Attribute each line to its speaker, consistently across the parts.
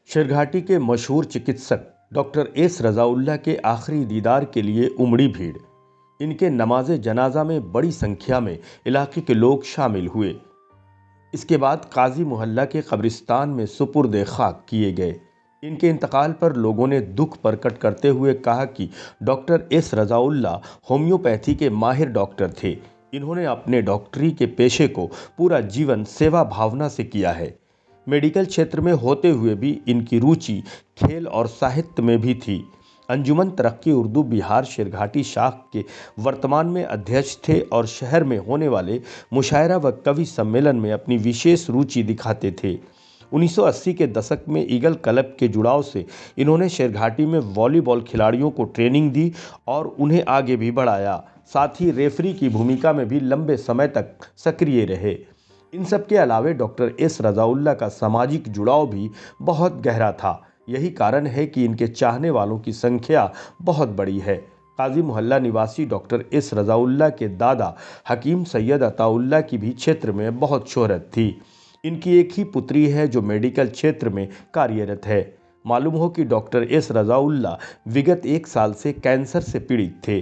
Speaker 1: शेरघाटी के मशहूर चिकित्सक डॉक्टर एस रज़ाउल्लाह के आखिरी दीदार के लिए उमड़ी भीड़। इनके नमाज जनाजा में बड़ी संख्या में इलाके के लोग शामिल हुए। इसके बाद काजी मोहल्ला के कब्रिस्तान में सुपुर्द खाक किए गए। इनके इंतकाल पर लोगों ने दुख प्रकट करते हुए कहा कि डॉक्टर एस रज़ाउल्लाह होम्योपैथी के माहिर डॉक्टर थे। इन्होंने अपने डॉक्टरी के पेशे को पूरा जीवन सेवा भावना से किया है। मेडिकल क्षेत्र में होते हुए भी इनकी रुचि खेल और साहित्य में भी थी। अंजुमन तरक्की उर्दू बिहार शेरघाटी शाख के वर्तमान में अध्यक्ष थे और शहर में होने वाले मुशायरा व कवि सम्मेलन में अपनी विशेष रुचि दिखाते थे। 1980 के दशक में ईगल क्लब के जुड़ाव से इन्होंने शेरघाटी में वॉलीबॉल खिलाड़ियों को ट्रेनिंग दी और उन्हें आगे भी बढ़ाया। साथ ही रेफरी की भूमिका में भी लंबे समय तक सक्रिय रहे। इन सब के अलावे डॉक्टर एस रज़ाउल्लाह का सामाजिक जुड़ाव भी बहुत गहरा था। यही कारण है कि इनके चाहने वालों की संख्या बहुत बड़ी है। काजी मोहल्ला निवासी डॉक्टर एस रज़ाउल्लाह के दादा हकीम सैयद अताउल्लाह की भी क्षेत्र में बहुत शोहरत थी। इनकी एक ही पुत्री है जो मेडिकल क्षेत्र में कार्यरत है। मालूम हो कि डॉक्टर एस रज़ाउल्लाह विगत 1 साल से कैंसर से पीड़ित थे।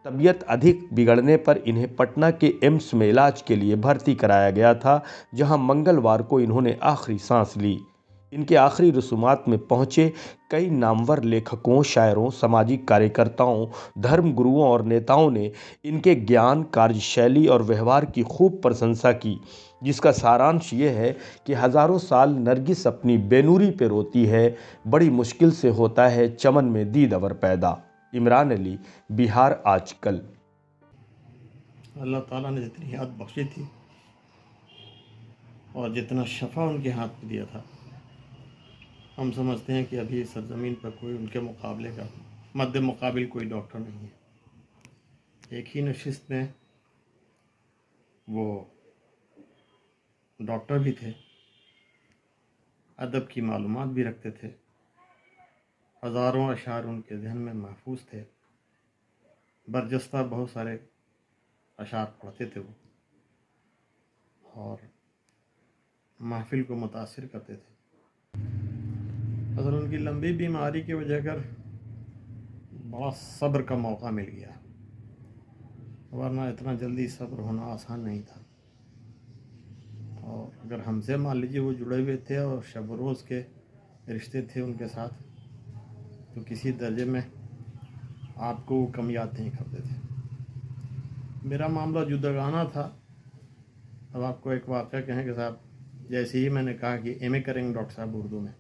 Speaker 1: तबीयत अधिक बिगड़ने पर इन्हें पटना के एम्स में इलाज के लिए भर्ती कराया गया था, जहां मंगलवार को इन्होंने आखिरी सांस ली। इनके आखिरी रसूमात में पहुंचे कई नामवर लेखकों, शायरों, सामाजिक कार्यकर्ताओं, धर्म गुरुओं और नेताओं ने इनके ज्ञान, कार्यशैली और व्यवहार की खूब प्रशंसा की, जिसका सारांश ये है कि हजारों साल नरगिस अपनी बेनूरी पे रोती है, बड़ी मुश्किल से होता है चमन में दीदवर पैदा। इमरान अली, बिहार आजकल।
Speaker 2: अल्लाह ताला ने जितनी याद बख्शी थी और जितना शफा उनके हाथ में दिया था, हम समझते हैं कि अभी सरजमीन पर कोई उनके मुकाबले का मद्दे मुकाबिल कोई डॉक्टर नहीं है। एक ही नशिस्त में वो डॉक्टर भी थे, अदब की मालूमात भी रखते थे, हज़ारों अशार उनके जहन में महफूज थे, बरजस्ता बहुत सारे अशार पढ़ते थे वो और महफिल को मुतासिर करते थे। असल उनकी लंबी बीमारी की वजह कर बड़ा सब्र का मौका मिल गया, वरना इतना जल्दी सब्र होना आसान नहीं था। और अगर हमसे मान लीजिए वो जुड़े हुए थे और शब रोज़ के रिश्ते थे उनके साथ, तो किसी दर्जे में आपको वो कम याद नहीं करते थे। मेरा मामला जुदागाना था। अब आपको एक वाक़या कहें कि साहब, जैसे ही मैंने कहा कि एमए करेंगे डॉक्टर साहब उर्दू में,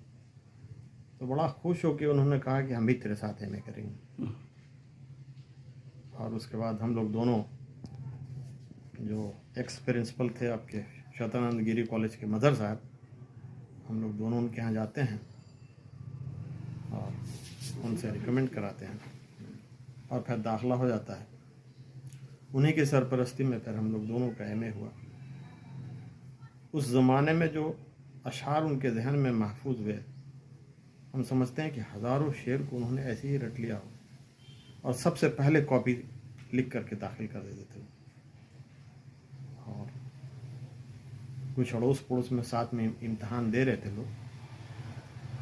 Speaker 2: तो बड़ा खुश होकर उन्होंने कहा कि हम भी तेरे साथ एमए करेंगे। और उसके बाद हम लोग दोनों, जो एक्स प्रिंसिपल थे आपके शतानंद गिरी कॉलेज के मदर साहब, हम लोग दोनों उनके यहाँ जाते हैं और उनसे रिकमेंड कराते हैं और फिर दाखिला हो जाता है। उन्हीं की सरपरस्ती में फिर हम लोग दोनों का एमए हुआ। उस ज़माने में जो अशार उनके जहन में महफूज हुए, हम समझते हैं कि हज़ारों शेर को उन्होंने ऐसे ही रट लिया हो और सबसे पहले कॉपी लिख करके दाखिल कर देते थे। और कुछ अड़ोस पड़ोस में साथ में इम्तहान दे रहे थे लोग,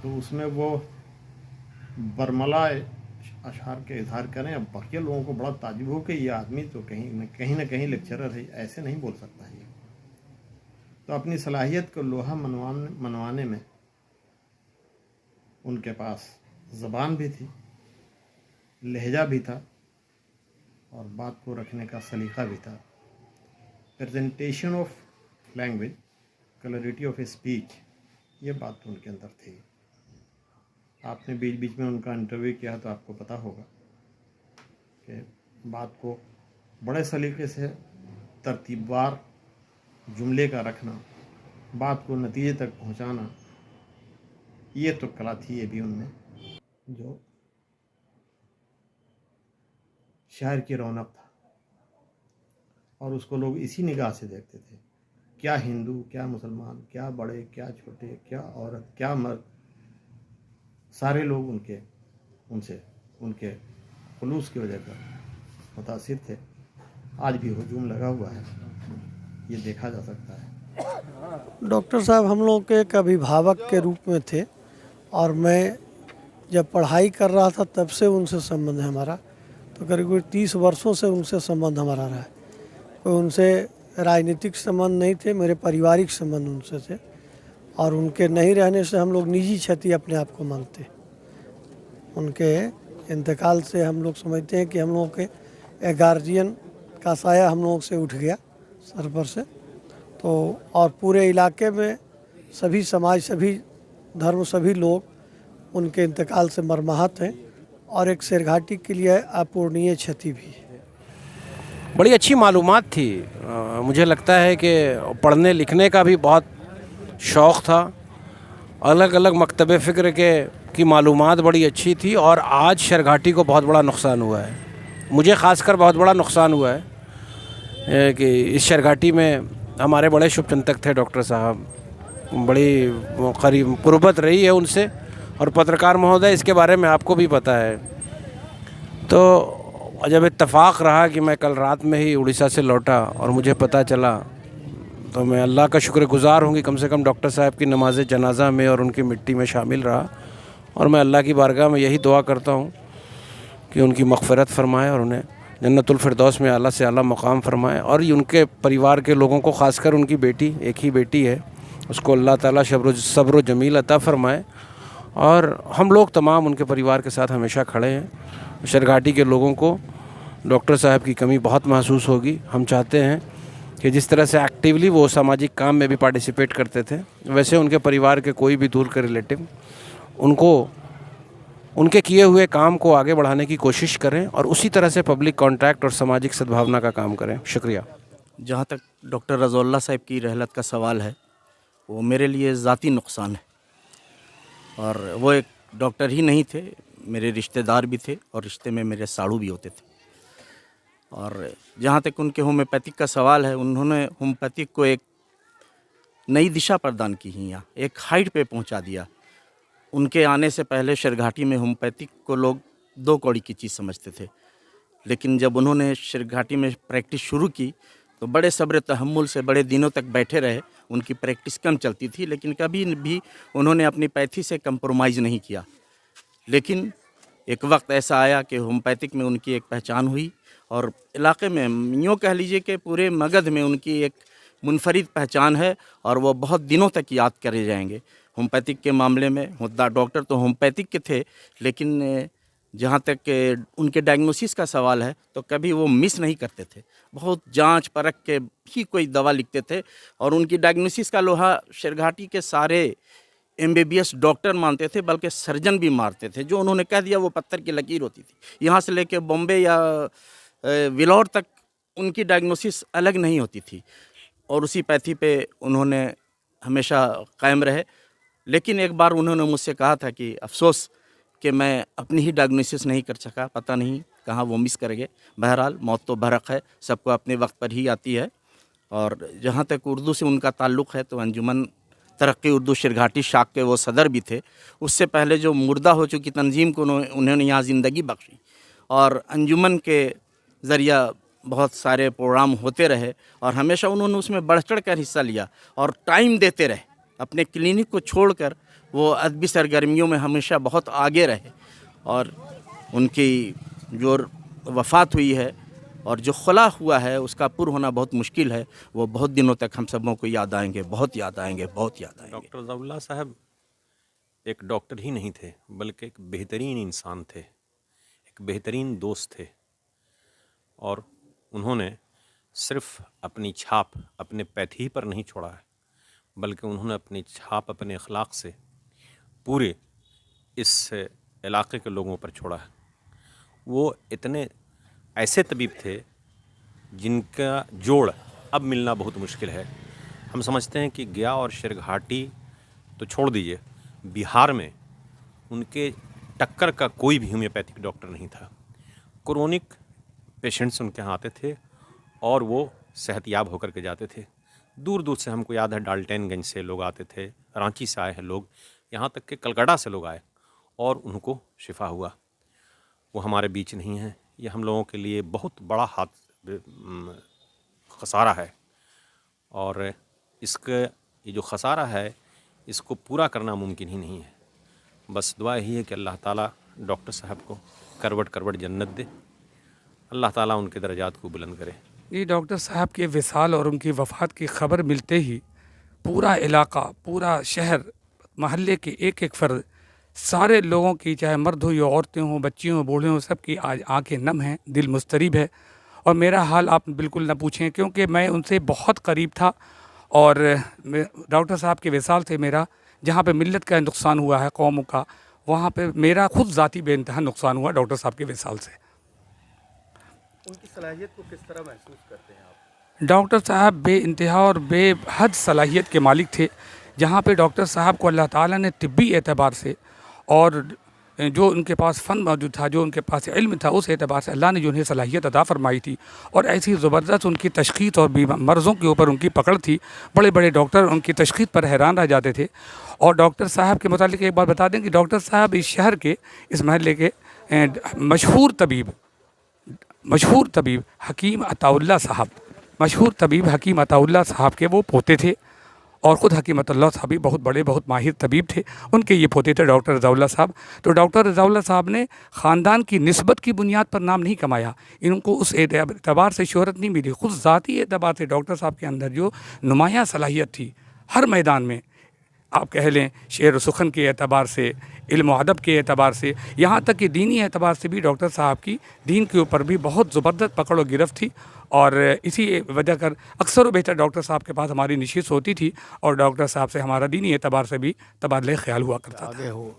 Speaker 2: तो उसमें वो बरमला अशार के इजहार करें। अब बाकी लोगों को बड़ा ताज्जुब हो कि ये आदमी तो कहीं ना कहीं लेक्चरर है, ऐसे नहीं बोल सकता है। तो अपनी सलाहियत को लोहा मनवाने में उनके पास ज़बान भी थी, लहजा भी था और बात को रखने का सलीका भी था। Presentation of language, clarity of speech, ये बात तो उनके अंदर थी। आपने बीच बीच में उनका इंटरव्यू किया तो आपको पता होगा कि बात को बड़े सलीके से तरतीबवार जुमले का रखना, बात को नतीजे तक पहुंचाना, ये तो कला थी ये भी उनमें, जो शायर की रौनक था। और उसको लोग इसी निगाह से देखते थे, क्या हिंदू, क्या मुसलमान, क्या बड़े, क्या छोटे, क्या औरत, क्या मर्द, सारे लोग उनके खुलूस की वजह से मुतासिर थे। आज भी हुजूम लगा हुआ है, ये देखा जा सकता है।
Speaker 3: डॉक्टर साहब हम लोग के एक अभिभावक के रूप में थे और मैं जब पढ़ाई कर रहा था तब से उनसे संबंध है हमारा। तो करीब 30 वर्षों से उनसे संबंध हमारा रहा है। कोई उनसे राजनीतिक संबंध नहीं थे, मेरे पारिवारिक संबंध उनसे थे। और उनके नहीं रहने से हम लोग निजी क्षति अपने आप को मानते। उनके इंतकाल से हम लोग समझते हैं कि हम लोगों के गार्जियन का साया हम लोगों से उठ गया सर पर से। तो और पूरे इलाके में सभी समाज, सभी धर्म, सभी लोग उनके इंतकाल से मर्माहत हैं और एक शेरघाटी के लिए अपूरणीय क्षति भी है।
Speaker 4: बड़ी अच्छी मालूमात थी। मुझे लगता है कि पढ़ने लिखने का भी बहुत शौक़ था। अलग अलग मकतब फ़िक्र की मालूमात बड़ी अच्छी थी। और आज शेरघाटी को बहुत बड़ा नुकसान हुआ है। मुझे ख़ासकर बहुत बड़ा नुकसान हुआ है कि इस शेरघाटी में हमारे बड़े शुभचिंतक थे डॉक्टर साहब। बड़ी करीब कुर्बत रही है उनसे। और पत्रकार महोदय, इसके बारे में आपको भी पता है। तो जब इत्तेफाक रहा कि मैं कल रात में ही उड़ीसा से लौटा और मुझे पता चला, तो मैं अल्लाह का शुक्रगुज़ार हूँ कि कम से कम डॉक्टर साहब की नमाज़ जनाज़ा में और उनकी मिट्टी में शामिल रहा। और मैं अल्लाह की बारगाह में यही दुआ करता हूँ कि उनकी मग़फ़िरत फ़रमाए और उन्हें जन्नतुल फ़िरदौस में आला से आला मकाम फ़रमाए। और उनके परिवार के लोगों को, ख़ासकर उनकी बेटी, एक ही बेटी है, उसको अल्लाह ताला सब्र जमील अता फ़रमाए। और हम लोग तमाम उनके परिवार के साथ हमेशा खड़े हैं। शेरघाटी के लोगों को डॉक्टर साहब की कमी बहुत महसूस होगी। हम चाहते हैं कि जिस तरह से एक्टिवली वो सामाजिक काम में भी पार्टिसिपेट करते थे, वैसे उनके परिवार के कोई भी दूर के रिलेटिव उनको उनके किए हुए काम को आगे बढ़ाने की कोशिश करें और उसी तरह से पब्लिक कॉन्ट्रैक्ट और सामाजिक सद्भावना का काम करें। शुक्रिया।
Speaker 5: जहाँ तक डॉक्टर रज़ाउल्लाह साहब की रहलत का सवाल है, वो मेरे लिए ज़ाती नुकसान है। और वो एक डॉक्टर ही नहीं थे, मेरे रिश्तेदार भी थे और रिश्ते में मेरे साड़ू भी होते थे। और जहाँ तक उनके होम्योपैथिक का सवाल है, उन्होंने होम्योपैथिक को एक नई दिशा प्रदान की ही, यहाँ एक हाइट पे पहुँचा दिया। उनके आने से पहले शेरघाटी में होम्योपैथिक को लोग 2 कौड़ी की चीज़ समझते थे। लेकिन जब उन्होंने शेरघाटी में प्रैक्टिस शुरू की तो बड़े सब्र तहम्मुल से बड़े दिनों तक बैठे रहे। उनकी प्रैक्टिस कम चलती थी, लेकिन कभी भी उन्होंने अपनी पैथी से कंप्रोमाइज़ नहीं किया। लेकिन एक वक्त ऐसा आया कि होम्योपैथिक में उनकी एक पहचान हुई और इलाके में, यूँ कह लीजिए कि पूरे मगध में उनकी एक मुनफरिद पहचान है और वो बहुत दिनों तक याद करे जाएंगे। होम्योपैथिक के मामले में डॉक्टर तो होम्योपैथिक के थे, लेकिन जहाँ तक उनके डायग्नोसिस का सवाल है तो कभी वो मिस नहीं करते थे। बहुत जांच परख के ही कोई दवा लिखते थे और उनकी डायग्नोसिस का लोहा शेरघाटी के सारे MBBS डॉक्टर मानते थे, बल्कि सर्जन भी मारते थे। जो उन्होंने कह दिया वो पत्थर की लकीर होती थी। यहाँ से लेके बॉम्बे या विलौर तक उनकी डायग्नोसिस अलग नहीं होती थी और उसी पैथी पे उन्होंने हमेशा कायम रहे। लेकिन एक बार उन्होंने मुझसे कहा था कि अफ़सोस कि मैं अपनी ही डायग्नोसिस नहीं कर सका, पता नहीं कहाँ वो मिस कर गए। बहरहाल मौत तो बरक है, सबको अपने वक्त पर ही आती है। और जहाँ तक उर्दू से उनका ताल्लुक़ है तो अंजुमन तरक्की उर्दू शेरघाटी शाख के वो सदर भी थे। उससे पहले जो मुर्दा हो चुकी तंजीम को उन्होंने यहाँ ज़िंदगी बख्शी और अंजुमन के ज़रिया बहुत सारे प्रोग्राम होते रहे और हमेशा उन्होंने उसमें बढ़ चढ़ कर हिस्सा लिया और टाइम देते रहे। अपने क्लिनिक को छोड़कर वो अदबी सरगर्मियों में हमेशा बहुत आगे रहे। और उनकी जो वफ़ात हुई है और जो खुला हुआ है उसका पुर होना बहुत मुश्किल है। वो बहुत दिनों तक हम सबों को याद आएंगे, बहुत याद आएंगे, बहुत याद आएंगे।
Speaker 6: डॉक्टर रज़ाउल्लाह साहब एक डॉक्टर ही नहीं थे, बल्कि एक बेहतरीन इंसान थे, एक बेहतरीन दोस्त थे। और उन्होंने सिर्फ़ अपनी छाप अपने पैथी पर नहीं छोड़ा है, बल्कि उन्होंने अपनी छाप अपने अखलाक से पूरे इस इलाके के लोगों पर छोड़ा है। वो इतने ऐसे तबीब थे जिनका जोड़ अब मिलना बहुत मुश्किल है। हम समझते हैं कि गया और शेरघाटी तो छोड़ दीजिए, बिहार में उनके टक्कर का कोई भी होम्योपैथिक डॉक्टर नहीं था। क्रोनिक पेशेंट्स उनके यहाँ आते थे और वो सेहतयाब होकर के जाते थे। दूर दूर से, हमको याद है डाल्टनगंज से लोग आते थे, रांची से आए हैं लोग, यहाँ तक कि कलकत्ता से लोग आए और उनको शिफा हुआ। वो हमारे बीच नहीं है। ये हम लोगों के लिए बहुत बड़ा खसारा है और इसका ये जो खसारा है इसको पूरा करना मुमकिन ही नहीं है। बस दुआ यही है कि अल्लाह ताला डॉक्टर साहब को करवट करवट जन्नत दे, अल्लाह ताला उनके दर्जात को बुलंद करे।
Speaker 7: ये डॉक्टर साहब के विसाल और उनकी वफ़ात की खबर मिलते ही पूरा इलाका, पूरा शहर, महल्ले के एक एक फ़र्द, सारे लोगों की, चाहे मर्द हो या औरतें हों, बच्चे हों, बूढ़े हों, सबकी आज आंखें नम हैं, दिल मुस्तरिब है। और मेरा हाल आप बिल्कुल न पूछें, क्योंकि मैं उनसे बहुत करीब था और डॉक्टर साहब के विसाल से मेरा, जहाँ पे मिल्लत का नुकसान हुआ है, कौम का, वहाँ पे मेरा खुद ज़ाती बेइंतहा नुकसान हुआ डॉक्टर साहब के विसाल से।
Speaker 5: उनकी सलाहियत को किस तरह महसूस करते हैं आप?
Speaker 7: डॉक्टर साहब बेइंतहा और बेहद सलाहियत के मालिक थे। जहाँ पे डॉक्टर साहब को अल्लाह ताला ने तिब्बी एतबार से और जो उनके पास फ़न मौजूद था, जो उनके पास इल्म था, उस एतबार से अल्लाह ने जो उन्हें सलाहियत अता फरमाई थी और ऐसी ज़बरदस्त उनकी तशख़ीस और मर्ज़ों के ऊपर उनकी पकड़ थी, बड़े बड़े डॉक्टर उनकी तशख़ीस पर हैरान रह जाते थे। और डॉक्टर साहब के मुतालिक एक बात बता दें कि डॉक्टर साहब इस शहर के, इस महल्ले के मशहूर तबीब हकीम अताउल्ला साहब, मशहूर तबीब हकीम अताउल्ला साहब के वो पोते थे और ख़ुद हकीम अताउल्ला साहब भी बहुत बड़े, बहुत माहिर तबीब थे। उनके ये पोते थे डॉक्टर रज़ाउल्ला साहब। तो डॉक्टर रज़ाउल्ला साहब ने ख़ानदान की निस्बत की बुनियाद पर नाम नहीं कमाया, इनको उस एतबार से शोहरत नहीं मिली, ख़ुद ज़ाती एतबार से डॉक्टर साहब के अंदर जो नुमायाँ सलाहियत थी, हर मैदान में आप कह लें, शेर व सुखन के एतबार से, इल्म व अदब के एतबार से, यहाँ तक कि दीनी एतबार से भी डॉक्टर साहब की दीन के ऊपर भी बहुत ज़बरदस्त पकड़ व गिरफ्त थी। और इसी वजह कर अक्सर व बेहतर डॉक्टर साहब के पास हमारी नशिस्त होती थी और डॉक्टर साहब से हमारा दीनी एतबार से भी तबादले ख्याल हुआ करता था।
Speaker 3: आगे हो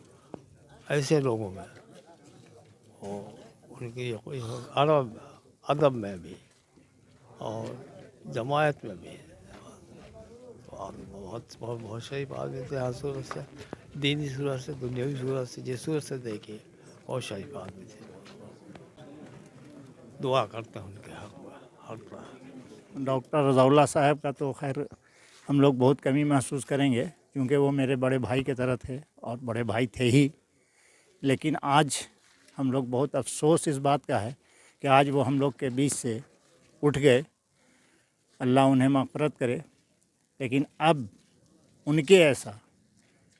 Speaker 3: ऐसे लोगों में और उनकी कोई अदब में भी और जमायत में भी और बहुत सही बात देते हैं। हर सूरत से, दीनी सूरत से, दुनियावी सूरत से, जिस सूरत से देखिए बहुत सही बात देते हैं। दुआ करते हैं उनके हक में हर तरह।
Speaker 8: डॉक्टर रज़ाउल्ला साहब का तो खैर हम लोग बहुत कमी महसूस करेंगे, क्योंकि वो मेरे बड़े भाई की तरह थे और बड़े भाई थे ही। लेकिन आज हम लोग बहुत अफसोस इस बात का है कि आज वो हम लोग के बीच से उठ गए, अल्लाह उन्हें मग़फ़िरत करे। लेकिन अब उनके ऐसा,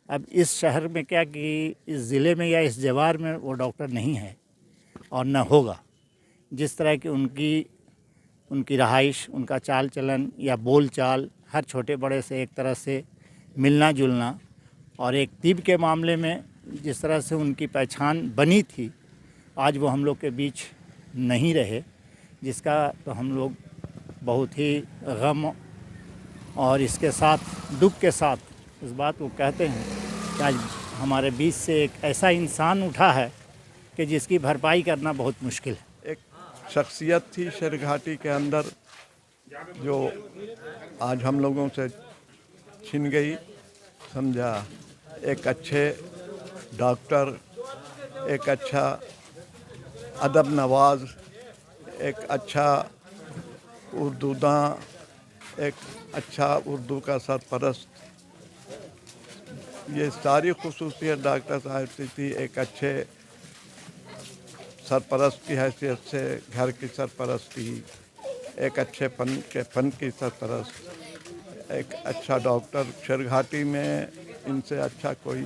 Speaker 8: अब इस शहर में क्या कि इस ज़िले में या इस जवार में वो डॉक्टर नहीं है और न होगा। जिस तरह की उनकी रहाइश, उनका चाल चलन या बोल चाल, हर छोटे बड़े से एक तरह से मिलना जुलना, और एक तिब के मामले में जिस तरह से उनकी पहचान बनी थी, आज वो हम लोग के बीच नहीं रहे, जिसका तो हम लोग बहुत ही गम और इसके साथ दुख के साथ इस बात को कहते हैं कि आज हमारे बीच से एक ऐसा इंसान उठा है कि जिसकी भरपाई करना बहुत मुश्किल है।
Speaker 2: एक शख्सियत थी शेरघाटी के अंदर जो आज हम लोगों से छिन गई, समझा। एक अच्छे डॉक्टर, एक अच्छा अदब नवाज, एक अच्छा उर्दूदां, एक अच्छा उर्दू का सरपरस्त, ये सारी खुसूसियत डॉक्टर साहब से थी। एक अच्छे सरपरस्त की हैसियत से घर की सरपरस्ती, एक अच्छे फ़न की सरपरस्त, एक अच्छा डॉक्टर। शेरघाटी में इनसे अच्छा कोई,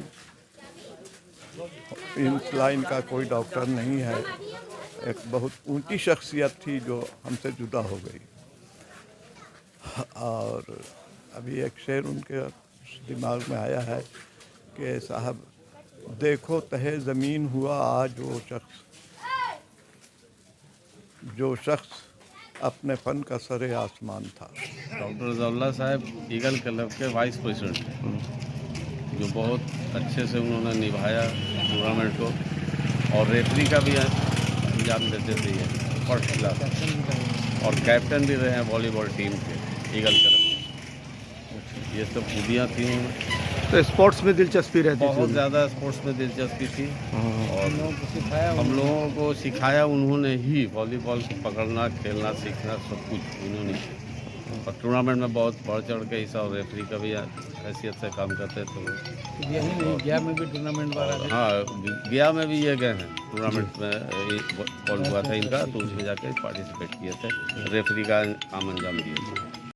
Speaker 2: इस लाइन का कोई डॉक्टर नहीं है। एक बहुत ऊंची शख्सियत थी जो हमसे जुदा हो गई। और अभी एक शेर उनके दिमाग में आया है कि साहब देखो तहे ज़मीन हुआ आज वो शख्स, जो शख्स अपने फ़न का सरे आसमान था।
Speaker 9: डॉक्टर रज़ाउल्ला साहब ईगल क्लब के वाइस प्रेसिडेंट हैं, जो बहुत अच्छे से उन्होंने निभाया टूर्नामेंट को, और रेफरी का भी अंजाम देते थे ये फर्स्ट क्लास, और कैप्टन भी रहे हैं वॉलीबॉल टीम के ईगल क्लब के। ये सब खूबियाँ थी उनमें।
Speaker 2: तो स्पोर्ट्स में दिलचस्पी रहती थी?
Speaker 9: बहुत ज़्यादा स्पोर्ट्स में दिलचस्पी थी, और हम लोगों को सिखाया उन्होंने ही। वॉलीबॉल को पकड़ना, खेलना, सीखना सब कुछ उन्होंने। और टूर्नामेंट में बहुत बढ़ चढ़ के हिस्सा, और रेफरी का भी हैसियत से काम करते थे।
Speaker 7: गया में भी टूर्नामेंट वाला,
Speaker 9: हाँ, गया में भी ये गए हैं टूर्नामेंट में, बॉल हुआ था इनका, तो उसमें जाके पार्टिसिपेट किए थे, रेफरी का काम अंजाम दिए थे।